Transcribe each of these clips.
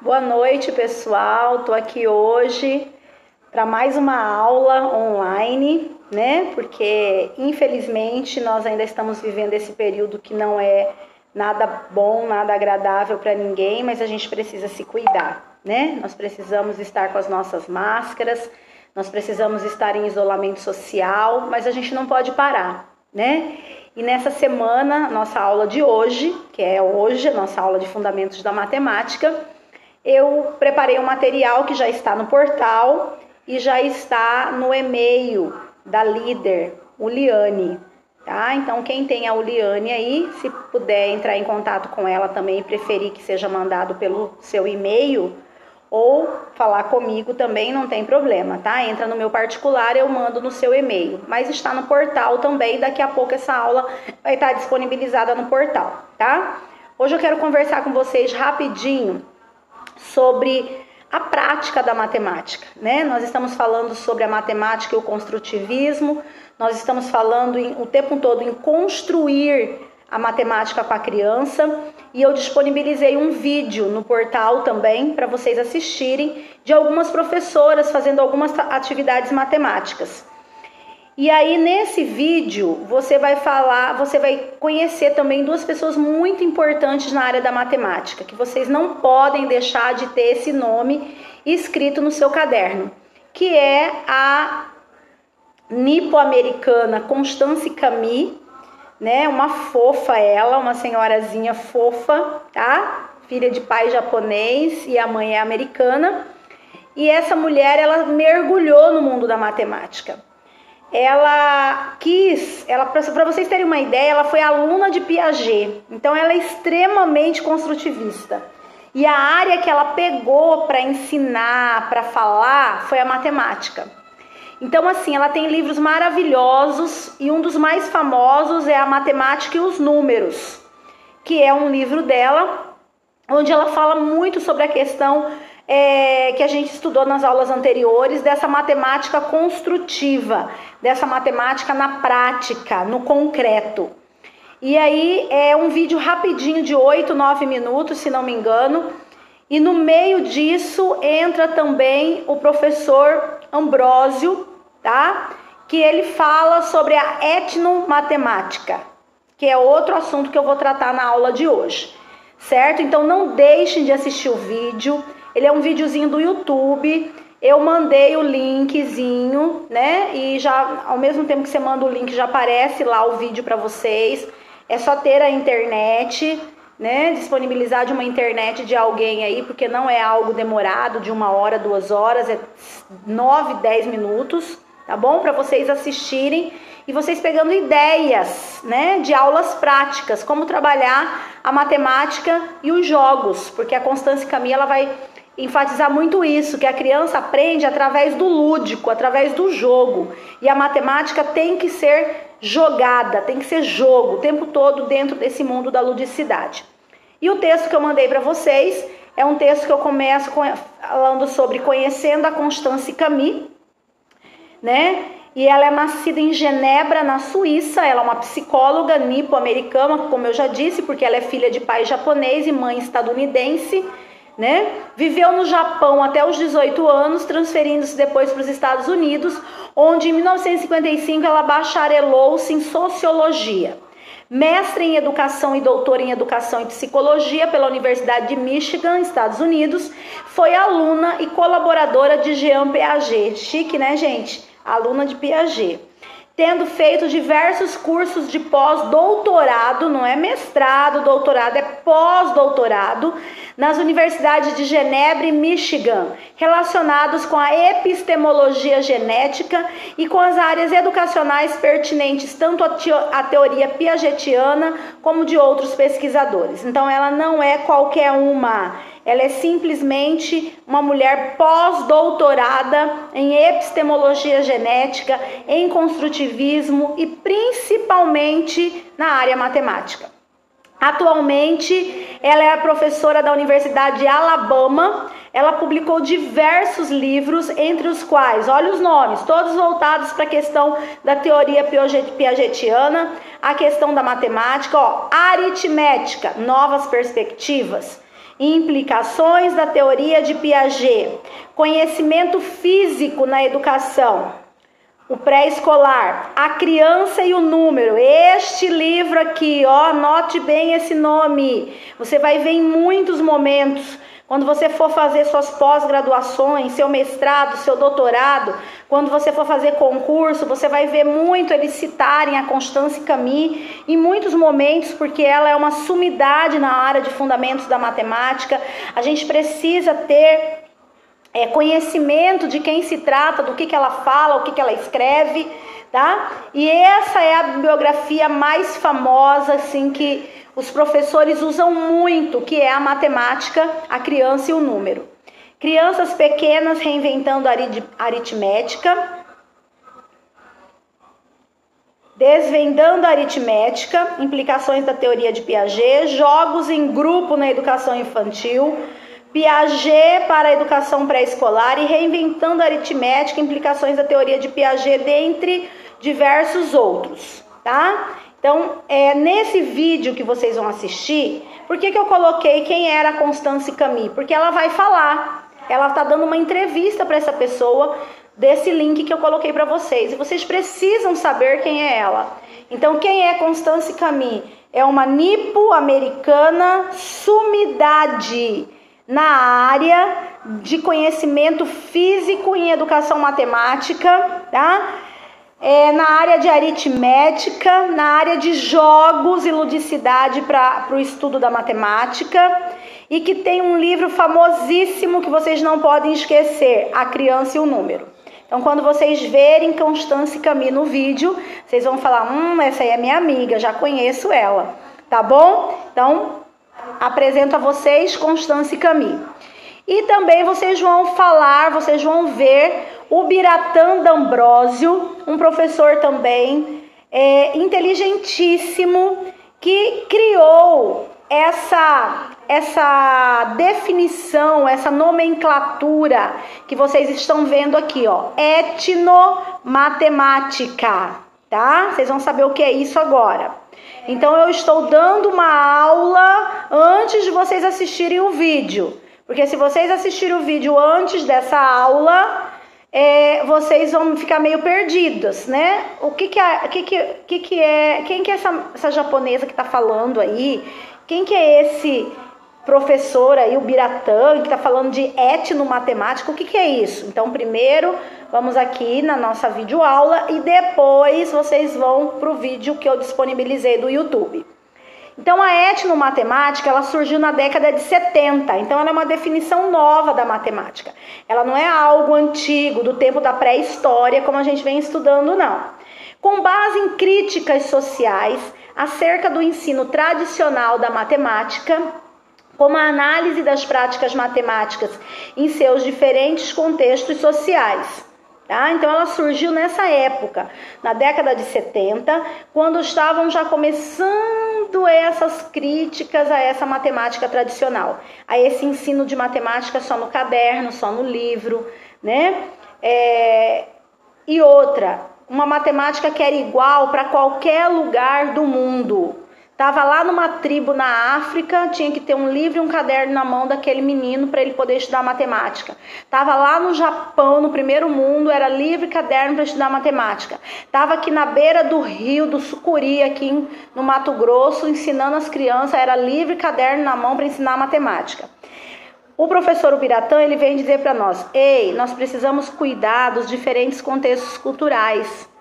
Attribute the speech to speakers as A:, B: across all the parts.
A: Boa noite, pessoal. Estou aqui hoje para mais uma aula online, né? Porque, infelizmente, nós ainda estamos vivendo esse período que não é nada bom, nada agradável para ninguém, mas a gente precisa se cuidar, né? Nós precisamos estar com as nossas máscaras, nós precisamos estar em isolamento social, mas a gente não pode parar, né? E nessa semana, nossa aula de hoje, que é hoje, a nossa aula de Fundamentos da Matemática, eu preparei um material que já está no portal e já está no e-mail da líder, Uliane, tá? Então, quem tem a Uliane aí, se puder entrar em contato com ela também e preferir que seja mandado pelo seu e-mail ou falar comigo também, não tem problema, tá? Entra no meu particular, eu mando no seu e-mail. Mas está no portal também, daqui a pouco essa aula vai estar disponibilizada no portal, tá? Hoje eu quero conversar com vocês rapidinho sobre a prática da matemática, né? Nós estamos falando sobre a matemática e o construtivismo, nós estamos falando o tempo todo em construir a matemática com a criança, e eu disponibilizei um vídeo no portal também para vocês assistirem de algumas professoras fazendo algumas atividades matemáticas. E aí nesse vídeo você vai conhecer também duas pessoas muito importantes na área da matemática, que vocês não podem deixar de ter esse nome escrito no seu caderno, que é a nipo-americana Constance Cami, né? Uma fofa ela, uma senhorazinha fofa, tá? Filha de pai japonês e a mãe é americana. E essa mulher, ela mergulhou no mundo da matemática. Para vocês terem uma ideia, ela foi aluna de Piaget, então ela é extremamente construtivista. E a área que ela pegou para ensinar, para falar, foi a matemática. Então, assim, ela tem livros maravilhosos e um dos mais famosos é A Matemática e os Números, que é um livro dela, onde ela fala muito sobre a questão que a gente estudou nas aulas anteriores, dessa matemática construtiva, dessa matemática na prática, no concreto. E aí é um vídeo rapidinho de 8, 9 minutos, se não me engano, e no meio disso entra também o professor Ambrósio, tá? Que ele fala sobre a etnomatemática, que é outro assunto que eu vou tratar na aula de hoje, certo? Então não deixem de assistir o vídeo. Ele é um videozinho do YouTube, eu mandei o linkzinho, né? E já, ao mesmo tempo que você manda o link, já aparece lá o vídeo para vocês. É só ter a internet, né? Disponibilizar de uma internet de alguém aí, porque não é algo demorado, de 1 hora, 2 horas, é 9, 10 minutos, tá bom? Para vocês assistirem e vocês pegando ideias, né? De aulas práticas, como trabalhar a matemática e os jogos, porque a Constance Cami, ela vai enfatizar muito isso, que a criança aprende através do lúdico, através do jogo. E a matemática tem que ser jogada, tem que ser jogo, o tempo todo dentro desse mundo da ludicidade. E o texto que eu mandei para vocês é um texto que eu começo falando sobre conhecendo a Constance Cami, né? E ela é nascida em Genebra, na Suíça. Ela é uma psicóloga nipo-americana, como eu já disse, porque ela é filha de pai japonês e mãe estadunidense, né? Viveu no Japão até os 18 anos, transferindo-se depois para os Estados Unidos, onde em 1955 ela bacharelou-se em Sociologia. Mestre em Educação e doutora em Educação e Psicologia pela Universidade de Michigan, Estados Unidos. Foi aluna e colaboradora de Jean Piaget. Chique, né, gente? Aluna de Piaget. Tendo feito diversos cursos de pós-doutorado, não é mestrado, doutorado, é pós-doutorado, nas universidades de Genebra e Michigan, relacionados com a epistemologia genética e com as áreas educacionais pertinentes tanto à teoria piagetiana como de outros pesquisadores. Então ela não é qualquer uma, ela é simplesmente uma mulher pós-doutorada em epistemologia genética, em construtivismo e principalmente na área matemática. Atualmente, ela é a professora da Universidade de Alabama. Ela publicou diversos livros, entre os quais, olha os nomes, todos voltados para a questão da teoria piagetiana, a questão da matemática, aritmética, novas perspectivas, Implicações da teoria de Piaget. Conhecimento físico na educação. O pré-escolar, a criança e o número. Este livro aqui, ó, anote bem esse nome. Você vai ver em muitos momentos, quando você for fazer suas pós-graduações, seu mestrado, seu doutorado, quando você for fazer concurso, você vai ver muito eles citarem a Constance Camille em muitos momentos, porque ela é uma sumidade na área de fundamentos da matemática. A gente precisa ter conhecimento de quem se trata, do que ela fala, o que ela escreve, tá? E essa é a bibliografia mais famosa, assim, que os professores usam muito, que é a matemática, a criança e o número. Crianças pequenas reinventando a aritmética, desvendando a aritmética, implicações da teoria de Piaget, jogos em grupo na educação infantil, Piaget para a educação pré-escolar e reinventando a aritmética, implicações da teoria de Piaget, dentre diversos outros, tá? Então, nesse vídeo que vocês vão assistir, por que eu coloquei quem era a Constance Camille? Porque ela vai falar, ela está dando uma entrevista para essa pessoa, desse link que eu coloquei para vocês, e vocês precisam saber quem é ela. Então, quem é Constance Camille? É uma nipo-americana sumidade na área de conhecimento físico em educação matemática, tá? Na área de aritmética, na área de jogos e ludicidade para o estudo da matemática, e que tem um livro famosíssimo que vocês não podem esquecer, A Criança e o Número. Então, quando vocês verem Constance Camille no vídeo, vocês vão falar, essa aí é minha amiga, já conheço ela, tá bom? Então, apresento a vocês Constance Camille. E também vocês vão ver o Biratã D'Ambrosio, um professor também inteligentíssimo, que criou essa definição, essa nomenclatura que vocês estão vendo aqui, ó, etnomatemática, tá? Vocês vão saber o que é isso agora. Então, eu estou dando uma aula antes de vocês assistirem o vídeo. Porque se vocês assistirem o vídeo antes dessa aula, vocês vão ficar meio perdidos, né? Quem que é essa japonesa que está falando aí? Quem que é esse professor aí, o Biratã, que está falando de etnomatemática? O que é isso? Então, primeiro, vamos aqui na nossa videoaula e depois vocês vão para o vídeo que eu disponibilizei do YouTube. Então, a etnomatemática, ela surgiu na década de 70, então ela é uma definição nova da matemática. Ela não é algo antigo, do tempo da pré-história, como a gente vem estudando, não. Com base em críticas sociais acerca do ensino tradicional da matemática, como a análise das práticas matemáticas em seus diferentes contextos sociais. Tá? Então, ela surgiu nessa época, na década de 70, quando estavam já começando essas críticas a essa matemática tradicional, a esse ensino de matemática só no caderno, só no livro, né? E outra, uma matemática que era igual para qualquer lugar do mundo. Estava lá numa tribo na África, tinha que ter um livro e um caderno na mão daquele menino para ele poder estudar matemática. Estava lá no Japão, no primeiro mundo, era livro e caderno para estudar matemática. Estava aqui na beira do rio, do Sucuri, aqui no Mato Grosso, ensinando as crianças, era livro e caderno na mão para ensinar matemática. O professor Biratã, ele vem dizer para nós, nós precisamos cuidar dos diferentes contextos culturais.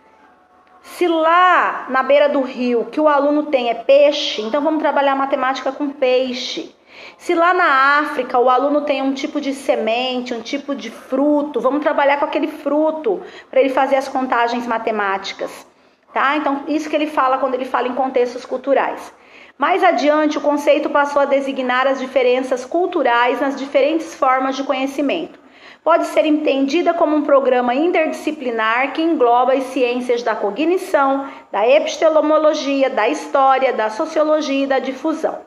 A: Se lá na beira do rio que o aluno tem é peixe, então vamos trabalhar matemática com peixe. Se lá na África o aluno tem um tipo de semente, um tipo de fruto, vamos trabalhar com aquele fruto para ele fazer as contagens matemáticas, tá? Então, isso que ele fala quando ele fala em contextos culturais. Mais adiante, o conceito passou a designar as diferenças culturais nas diferentes formas de conhecimento. Pode ser entendida como um programa interdisciplinar que engloba as ciências da cognição, da epistemologia, da história, da sociologia e da difusão.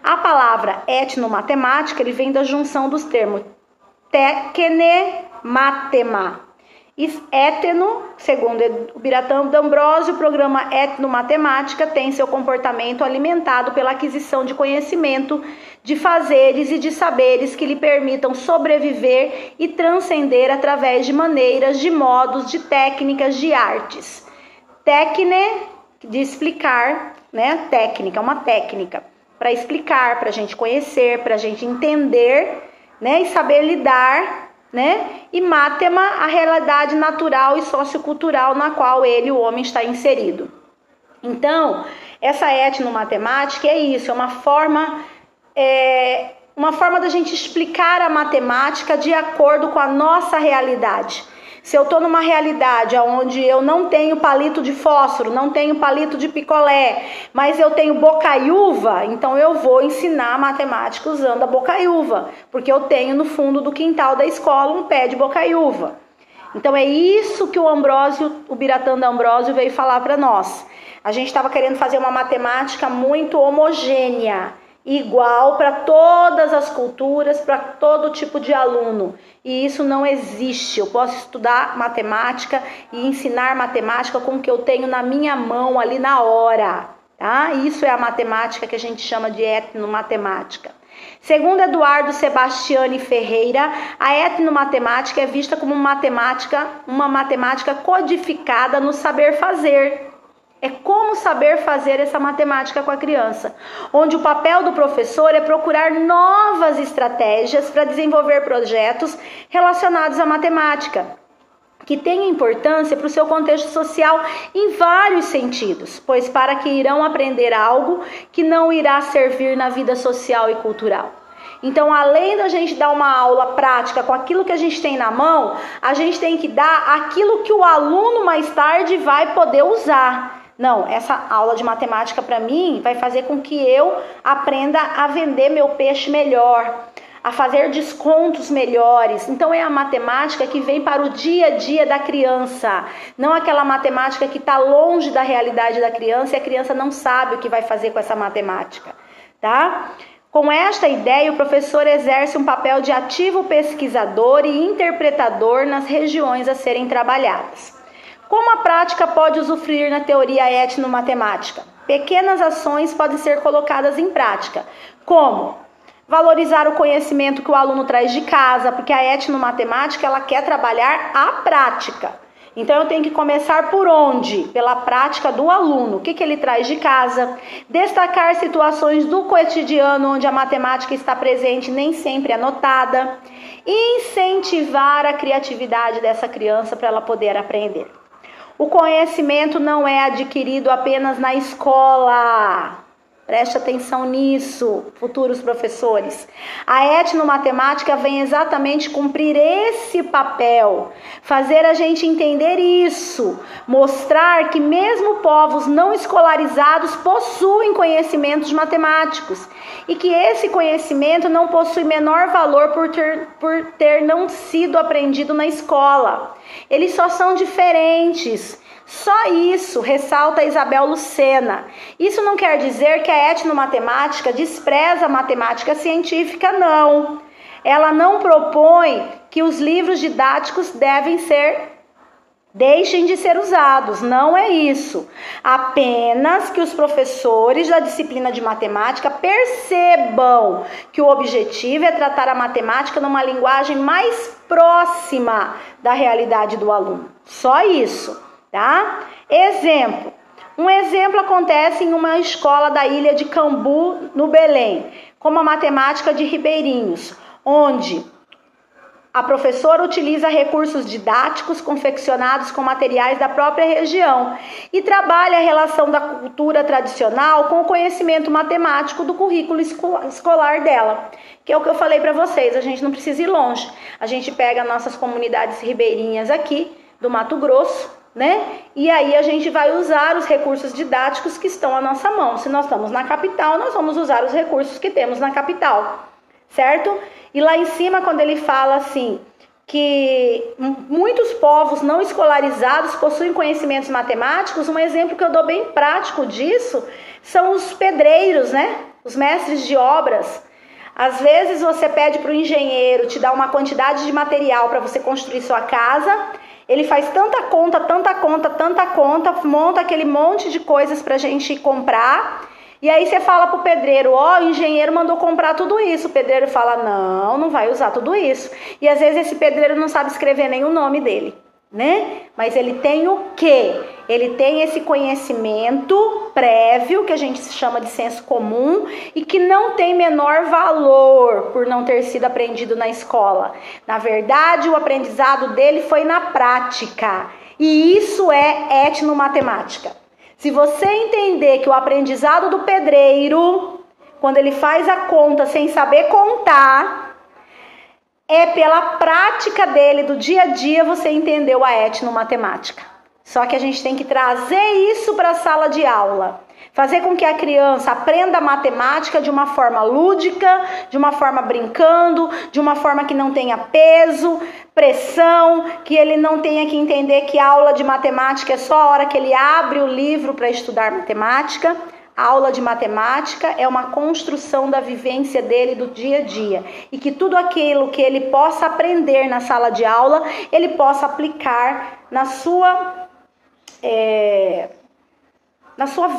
A: A palavra etnomatemática ele vem da junção dos termos tekne matema Étno, segundo o Biratã D'Ambrosio, o programa etnomatemática tem seu comportamento alimentado pela aquisição de conhecimento, de fazeres e de saberes que lhe permitam sobreviver e transcender através de maneiras, de modos, de técnicas, de artes. Técne, de explicar, né? Técnica, uma técnica para explicar, para a gente conhecer, para a gente entender, né? E saber lidar, né? E matema, a realidade natural e sociocultural na qual o homem, está inserido. Então, essa etnomatemática é isso, é uma forma da gente explicar a matemática de acordo com a nossa realidade. Se eu estou numa realidade onde eu não tenho palito de fósforo, não tenho palito de picolé, mas eu tenho bocaiúva, então eu vou ensinar matemática usando a bocaiúva, porque eu tenho no fundo do quintal da escola um pé de bocaiúva. Então é isso que o Biratã D'Ambrosio veio falar para nós. A gente estava querendo fazer uma matemática muito homogênea, igual para todas as culturas, para todo tipo de aluno. E isso não existe. Eu posso estudar matemática e ensinar matemática com o que eu tenho na minha mão ali na hora, tá? Isso é a matemática que a gente chama de etnomatemática. Segundo Eduardo Sebastiani Ferreira, a etnomatemática é vista como uma matemática codificada no saber fazer. É como saber fazer essa matemática com a criança, onde o papel do professor é procurar novas estratégias para desenvolver projetos relacionados à matemática, que tenham importância para o seu contexto social em vários sentidos, pois para que irão aprender algo que não irá servir na vida social e cultural. Então, além da gente dar uma aula prática com aquilo que a gente tem na mão, a gente tem que dar aquilo que o aluno mais tarde vai poder usar. Não, essa aula de matemática para mim vai fazer com que eu aprenda a vender meu peixe melhor, a fazer descontos melhores. Então é a matemática que vem para o dia a dia da criança, não aquela matemática que está longe da realidade da criança e a criança não sabe o que vai fazer com essa matemática, tá? Com esta ideia, o professor exerce um papel de ativo pesquisador e interpretador nas regiões a serem trabalhadas. Como a prática pode usufruir na teoria etnomatemática? Pequenas ações podem ser colocadas em prática, como valorizar o conhecimento que o aluno traz de casa, porque a etnomatemática ela quer trabalhar a prática. Então eu tenho que começar por onde? Pela prática do aluno, o que ele traz de casa. Destacar situações do cotidiano onde a matemática está presente, nem sempre anotada. Incentivar a criatividade dessa criança para ela poder aprender. O conhecimento não é adquirido apenas na escola. Preste atenção nisso, futuros professores. A etnomatemática vem exatamente cumprir esse papel, fazer a gente entender isso, mostrar que mesmo povos não escolarizados possuem conhecimentos matemáticos e que esse conhecimento não possui menor valor por ter não sido aprendido na escola. Eles só são diferentes. Só isso, ressalta Isabel Lucena. Isso não quer dizer que a etnomatemática despreza a matemática científica, não. Ela não propõe que os livros didáticos deixem de ser usados, não é isso. Apenas que os professores da disciplina de matemática percebam que o objetivo é tratar a matemática numa linguagem mais próxima da realidade do aluno. Só isso. Tá? Exemplo. Um exemplo acontece em uma escola da ilha de Cambu, no Belém, como a matemática de Ribeirinhos, onde a professora utiliza recursos didáticos confeccionados com materiais da própria região e trabalha a relação da cultura tradicional com o conhecimento matemático do currículo escolar dela, que é o que eu falei para vocês. A gente não precisa ir longe. A gente pega nossas comunidades ribeirinhas aqui do Mato Grosso, né? E aí a gente vai usar os recursos didáticos que estão à nossa mão. Se nós estamos na capital, nós vamos usar os recursos que temos na capital, certo? E lá em cima, quando ele fala assim, que muitos povos não escolarizados possuem conhecimentos matemáticos, um exemplo que eu dou bem prático disso são os pedreiros, né? Os mestres de obras. Às vezes você pede para o engenheiro te dar uma quantidade de material para você construir sua casa. ele faz tanta conta, monta aquele monte de coisas pra gente comprar. E aí você fala pro pedreiro, ó, o engenheiro mandou comprar tudo isso. O pedreiro fala, não vai usar tudo isso. E às vezes esse pedreiro não sabe escrever nem o nome dele, né? Mas ele tem o quê? Ele tem esse conhecimento prévio, que a gente chama de senso comum, e que não tem menor valor por não ter sido aprendido na escola. Na verdade, o aprendizado dele foi na prática. E isso é etnomatemática. Se você entender que o aprendizado do pedreiro, quando ele faz a conta sem saber contar, é pela prática dele do dia a dia, você entendeu a etnomatemática. Só que a gente tem que trazer isso para a sala de aula. Fazer com que a criança aprenda a matemática de uma forma lúdica, de uma forma brincando, de uma forma que não tenha peso, pressão, que ele não tenha que entender que a aula de matemática é só a hora que ele abre o livro para estudar matemática. A aula de matemática é uma construção da vivência dele do dia a dia. E que tudo aquilo que ele possa aprender na sala de aula, ele possa aplicar na sua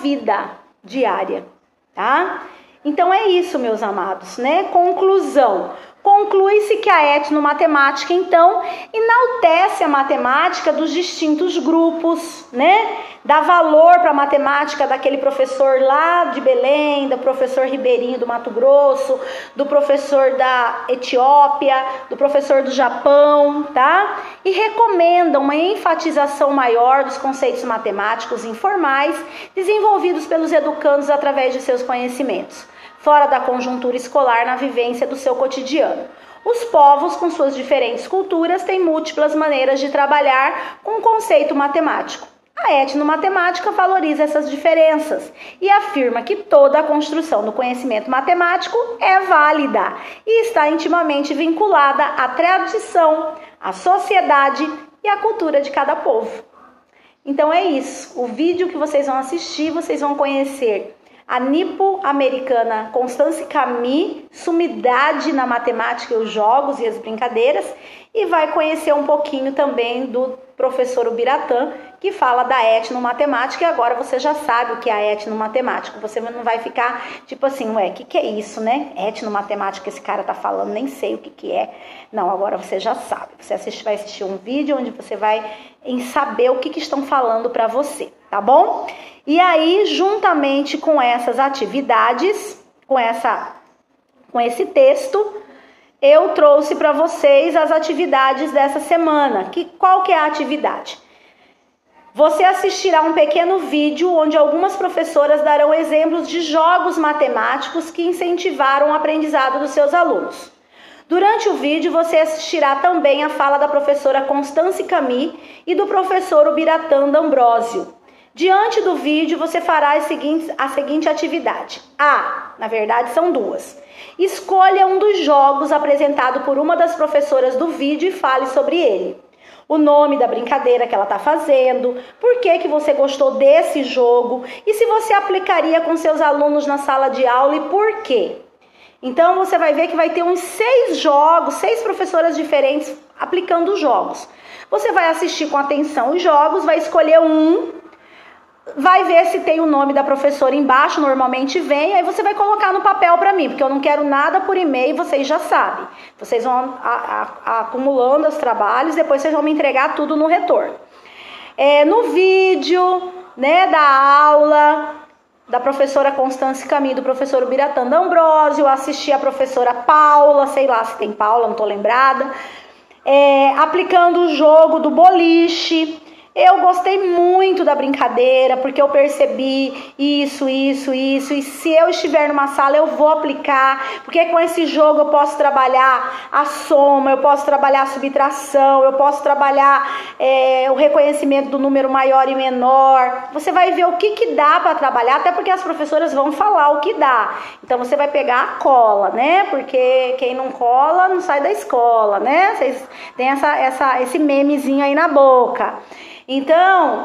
A: vida diária, tá? Então é isso, meus amados, né? Conclusão. Conclui-se que a etnomatemática, então, enaltece a matemática dos distintos grupos, né? Dá valor para a matemática daquele professor lá de Belém, do professor ribeirinho do Mato Grosso, do professor da Etiópia, do professor do Japão, tá? E recomenda uma enfatização maior dos conceitos matemáticos informais desenvolvidos pelos educandos através de seus conhecimentos, fora da conjuntura escolar, na vivência do seu cotidiano. Os povos, com suas diferentes culturas, têm múltiplas maneiras de trabalhar com o conceito matemático. A etnomatemática valoriza essas diferenças e afirma que toda a construção do conhecimento matemático é válida e está intimamente vinculada à tradição, à sociedade e à cultura de cada povo. Então é isso. O vídeo que vocês vão assistir, vocês vão conhecer a nipo-americana Constance Camille, sumidade na matemática e os jogos e as brincadeiras, e vai conhecer um pouquinho também do professor Ubiratã, que fala da etnomatemática, e agora você já sabe o que é a etnomatemática. Você não vai ficar tipo assim, ué, o que é isso, né? Etnomatemática que esse cara tá falando, nem sei o que é. Não, agora você já sabe. Você vai assistir um vídeo onde você vai saber o que estão falando para você, tá bom? E aí, juntamente com essas atividades, com esse texto, eu trouxe para vocês as atividades dessa semana. Qual que é a atividade? Você assistirá um pequeno vídeo onde algumas professoras darão exemplos de jogos matemáticos que incentivaram o aprendizado dos seus alunos. Durante o vídeo, você assistirá também a fala da professora Constance Camille e do professor Ubiratã D'Ambrosio. Diante do vídeo, você fará a seguinte atividade. Na verdade, são duas. Escolha um dos jogos apresentado por uma das professoras do vídeo e fale sobre ele. O nome da brincadeira que ela está fazendo, por que você gostou desse jogo e se você aplicaria com seus alunos na sala de aula e por quê. Então, você vai ver que vai ter uns 6 jogos, 6 professoras diferentes aplicando os jogos. Você vai assistir com atenção os jogos, vai escolher um, vai ver se tem o nome da professora embaixo, normalmente vem, aí você vai colocar no papel para mim, porque eu não quero nada por e-mail, vocês já sabem. Vocês vão acumulando os trabalhos, depois vocês vão me entregar tudo no retorno. No vídeo, né, da aula da professora Constance Camille, do professor Ubiratã D'Ambrosio, assisti a professora Paula, sei lá se tem Paula, não tô lembrada, aplicando o jogo do boliche. Eu gostei muito da brincadeira, porque eu percebi isso, e se eu estiver numa sala eu vou aplicar, porque com esse jogo eu posso trabalhar a soma, eu posso trabalhar a subtração, eu posso trabalhar o reconhecimento do número maior e menor. Você vai ver o que dá para trabalhar, até porque as professoras vão falar o que dá. Então você vai pegar a cola, né? Porque quem não cola não sai da escola, né? Vocês têm esse memezinho aí na boca. Então,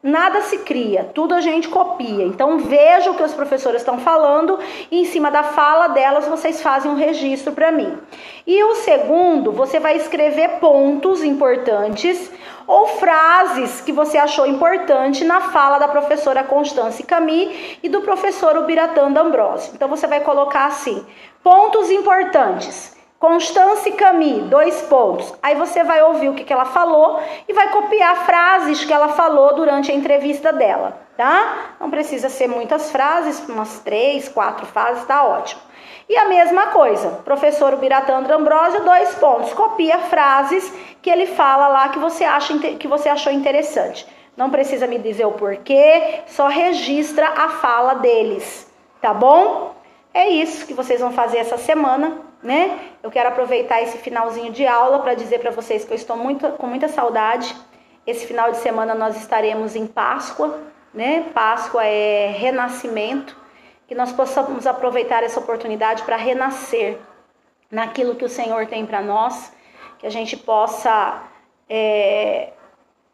A: nada se cria, tudo a gente copia. Então veja o que os professores estão falando e em cima da fala delas vocês fazem um registro para mim. E o segundo, você vai escrever pontos importantes ou frases que você achou importante na fala da professora Constance Camille e do professor Ubiratã D'Ambrosio. Então você vai colocar assim, pontos importantes. Constance Camille, 2 pontos. Aí você vai ouvir o que ela falou e vai copiar frases que ela falou durante a entrevista dela, tá? Não precisa ser muitas frases, umas 3, 4 frases, tá ótimo. E a mesma coisa, professor Ubiratã D'Ambrosio, 2 pontos. Copia frases que ele fala lá que você achou interessante. Não precisa me dizer o porquê, só registra a fala deles, tá bom? É isso que vocês vão fazer essa semana, né? Eu quero aproveitar esse finalzinho de aula para dizer para vocês que eu estou com muita saudade. Esse final de semana nós estaremos em Páscoa, né? Páscoa é renascimento, que nós possamos aproveitar essa oportunidade para renascer naquilo que o Senhor tem para nós, que a gente possa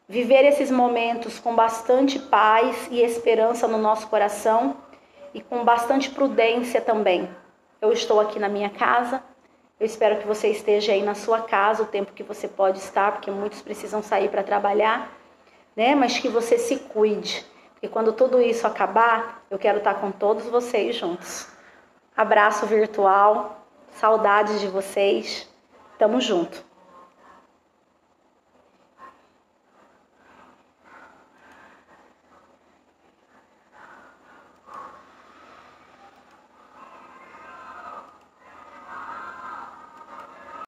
A: viver esses momentos com bastante paz e esperança no nosso coração e com bastante prudência também. Eu estou aqui na minha casa, eu espero que você esteja aí na sua casa o tempo que você pode estar, porque muitos precisam sair para trabalhar, né? Mas que você se cuide, porque quando tudo isso acabar, eu quero estar com todos vocês juntos. Abraço virtual, saudades de vocês, tamo junto.